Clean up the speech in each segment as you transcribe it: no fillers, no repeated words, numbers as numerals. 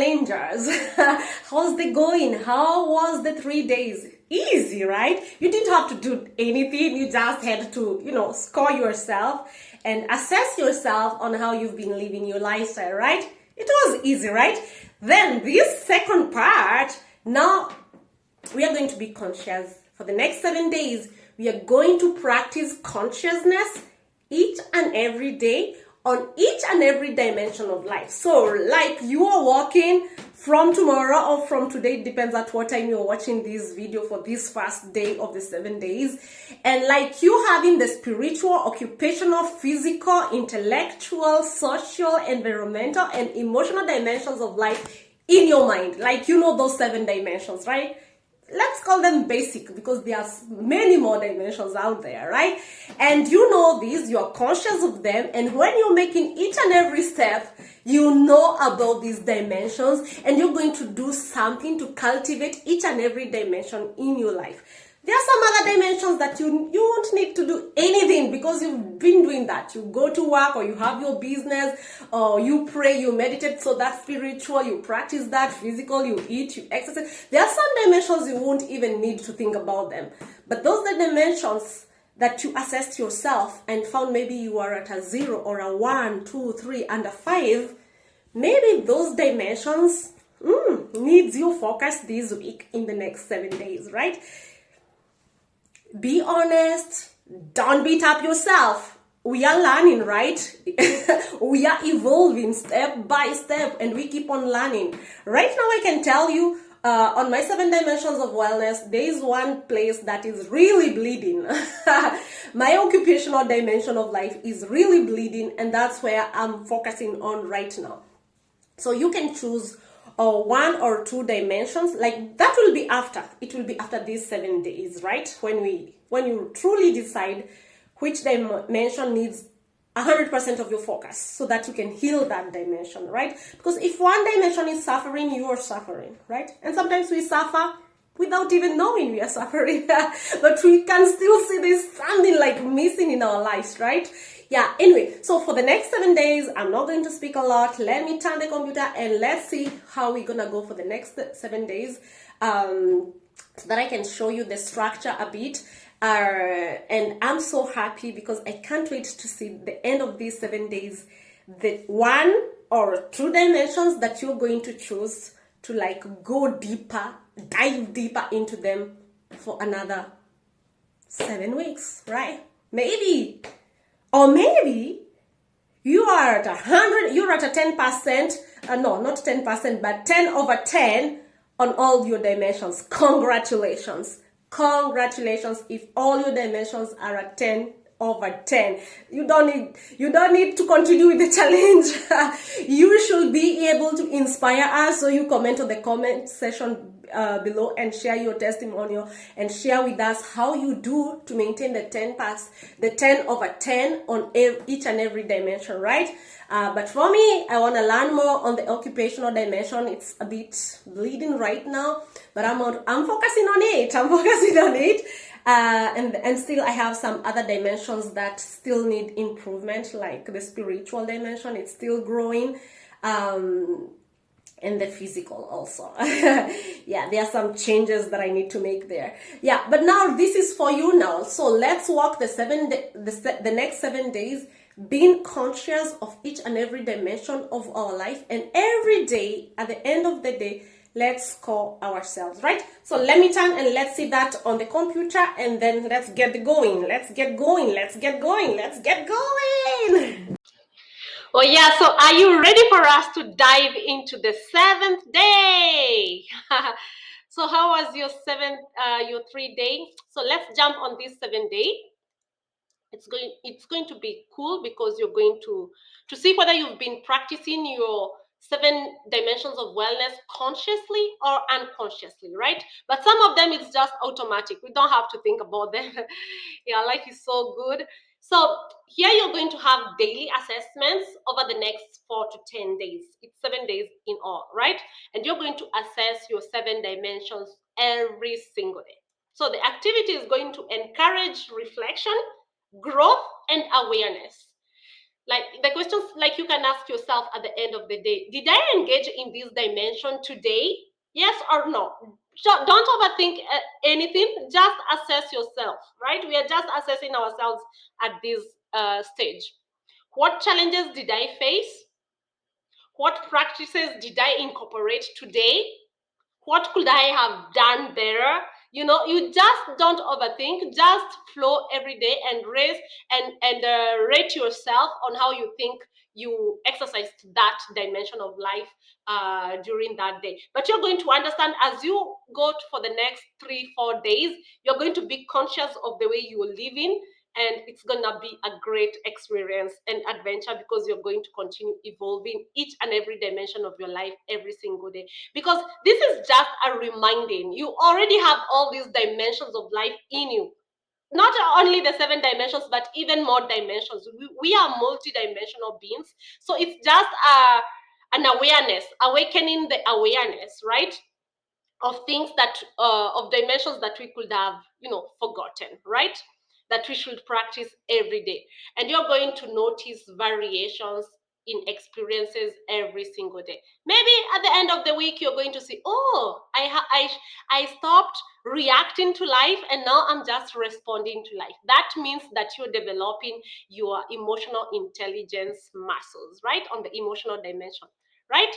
challengers. How's the going? How was the 3 days? Easy, right? You didn't have to do anything. You just had to, score yourself and assess yourself on how you've been living your lifestyle, right? It was easy, right? Then this second part, now we are going to be conscious. For the next 7 days, we are going to practice consciousness each and every day on each and every dimension of life. So like you are walking from tomorrow or from today, depends at what time you're watching this video for this first day of the 7 days. And like you having the spiritual, occupational, physical, intellectual, social, environmental, and emotional dimensions of life in your mind. Like those 7 dimensions, right? Let's call them basic because there are many more dimensions out there, right? And you know these, you are conscious of them, and when you're making each and every step, you know about these dimensions, and you're going to do something to cultivate each and every dimension in your life. There are some other dimensions that you won't need to do anything because you've been doing that. You go to work or you have your business or you pray, you meditate, so that's spiritual, you practice that, physical, you eat, you exercise. There are some dimensions you won't even need to think about them. But those are dimensions that you assessed yourself and found maybe you are at a 0 or a 1, 2, 3, and a 5. Maybe those dimensions needs you focus this week in the next 7 days, right? Be honest. Don't beat up yourself. We are learning, right? We are evolving step by step and we keep on learning. Right now, I can tell you on my 7 dimensions of wellness, there is one place that is really bleeding. My occupational dimension of life is really bleeding, and that's where I'm focusing on right now. So you can choose 1 or 2 dimensions, like that will be after. It will be after these 7 days, right? When you truly decide which dimension needs 100% of your focus so that you can heal that dimension, right? Because if one dimension is suffering, you are suffering, right? And sometimes we suffer without even knowing we are suffering, but we can still see there's something like missing in our lives, right? Yeah, anyway, so for the next 7 days, I'm not going to speak a lot. Let me turn the computer and let's see how we're gonna go for the next 7 days, so that I can show you the structure a bit. And I'm so happy because I can't wait to see the end of these 7 days, the 1 or 2 dimensions that you're going to choose to like go deeper, dive deeper into them for another 7 weeks, right? Maybe. Or maybe you are at 100, you're at a 10%, no, not 10%, but 10 over 10 on all your dimensions. Congratulations. Congratulations if all your dimensions are at 10 over 10. You don't need to continue with the challenge. You should be able to inspire us, so you comment on the comment section below and share your testimonial and share with us how you do to maintain the 10 over 10 on each and every dimension, right? But for me, I want to learn more on the occupational dimension. It's a bit bleeding right now, but I'm focusing on it. I'm focusing on it. And still I have some other dimensions that still need improvement, like the spiritual dimension. It's still growing. And the physical also. Yeah, there are some changes that I need to make there. Yeah, but now this is for you now. So let's walk the next 7 days, being conscious of each and every dimension of our life. And every day, at the end of the day, let's score ourselves, right? So let me turn and let's see that on the computer, and then let's get going. Let's get going. Let's get going. Let's get going. Oh yeah, so are you ready for us to dive into the 7th day? So how was your 3 day? So let's jump on this 7th day. It's going to be cool because you're going to see whether you've been practicing your 7 dimensions of wellness consciously or unconsciously, right? But some of them it's just automatic. We don't have to think about them. Yeah, life is so good. So here you're going to have daily assessments over the next 4 to 10 days. It's 7 days in all, right? And you're going to assess your 7 dimensions every single day. So the activity is going to encourage reflection, growth, and awareness. Like the questions, like you can ask yourself at the end of the day, did I engage in this dimension today? Yes or no? So don't overthink anything, just assess yourself, right? We are just assessing ourselves at this stage. What challenges did I face? What practices did I incorporate today? What could I have done better? You know, you just don't overthink, just flow every day and raise and rate yourself on how you think you exercised that dimension of life during that day. But you're going to understand as you go for the next 3 4 days, you're going to be conscious of the way you are living, and it's gonna be a great experience and adventure, because you're going to continue evolving each and every dimension of your life every single day. Because this is just a reminding, you already have all these dimensions of life in you, not only the 7 dimensions, but even more dimensions. We are multi-dimensional beings, so it's just an awareness, awakening the awareness, right, of things that of dimensions that we could have, you know, forgotten, right, that we should practice every day. And you're going to notice variations in experiences every single day. Maybe at the end of the week you're going to see, oh, I stopped reacting to life and now I'm just responding to life. That means that you're developing your emotional intelligence muscles, right, on the emotional dimension, right?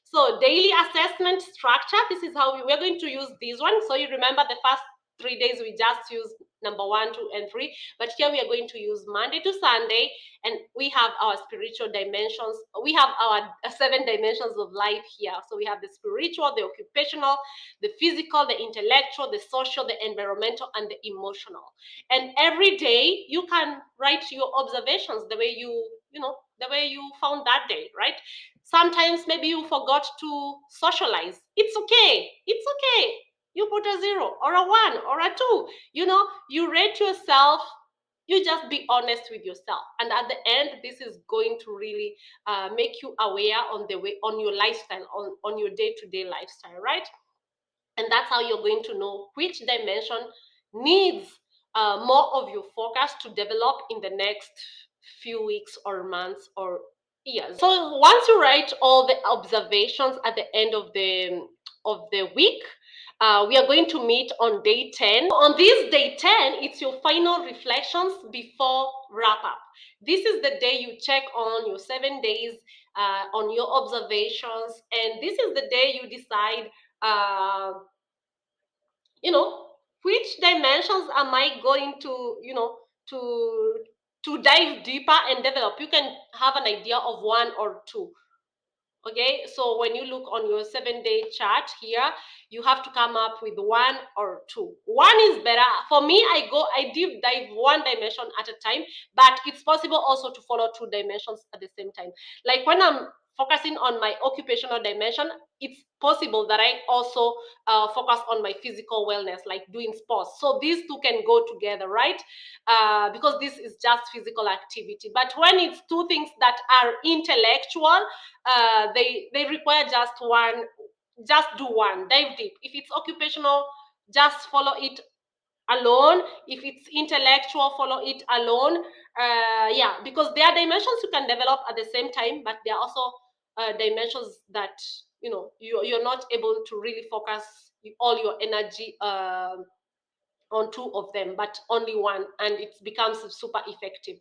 So daily assessment structure, this is how we're going to use this one. So you remember the first 3 days we just used number 1 2 and 3, but here we are going to use Monday to Sunday, and we have our spiritual dimensions. We have our 7 dimensions of life here. So we have the spiritual, the occupational, the physical, the intellectual, the social, the environmental, and the emotional. And every day you can write your observations the way you know, the way you found that day, right? Sometimes maybe you forgot to socialize. It's okay. It's okay. You put a 0 or a 1 or a 2. You know, you rate yourself. You just be honest with yourself. And at the end, this is going to really make you aware on the way, on your lifestyle, on your day-to-day lifestyle, right? And that's how you're going to know which dimension needs more of your focus to develop in the next few weeks or months or years. So once you write all the observations at the end of the week, we are going to meet on day 10. On this day 10, it's your final reflections before wrap up. This is the day you check on your 7 days, on your observations, and this is the day you decide, uh, you know, which dimensions am I going to, you know, to dive deeper and develop. You can have an idea of 1 or 2. Okay, so when you look on your 7 day chart here, you have to come up with 1 or 2. One is better. For me, I deep dive 1 dimension at a time, but it's possible also to follow 2 dimensions at the same time. Like when I'm focusing on my occupational dimension, it's possible that I also focus on my physical wellness, like doing sports. So these two can go together, right? Because this is just physical activity. But when it's two things that are intellectual, they require just one. Just do one, dive deep. If it's occupational, just follow it alone. If it's intellectual, follow it alone. Yeah, because there are dimensions you can develop at the same time, but there are also dimensions that, you know, you're not able to really focus all your energy on 2 of them, but only one, and it becomes super effective.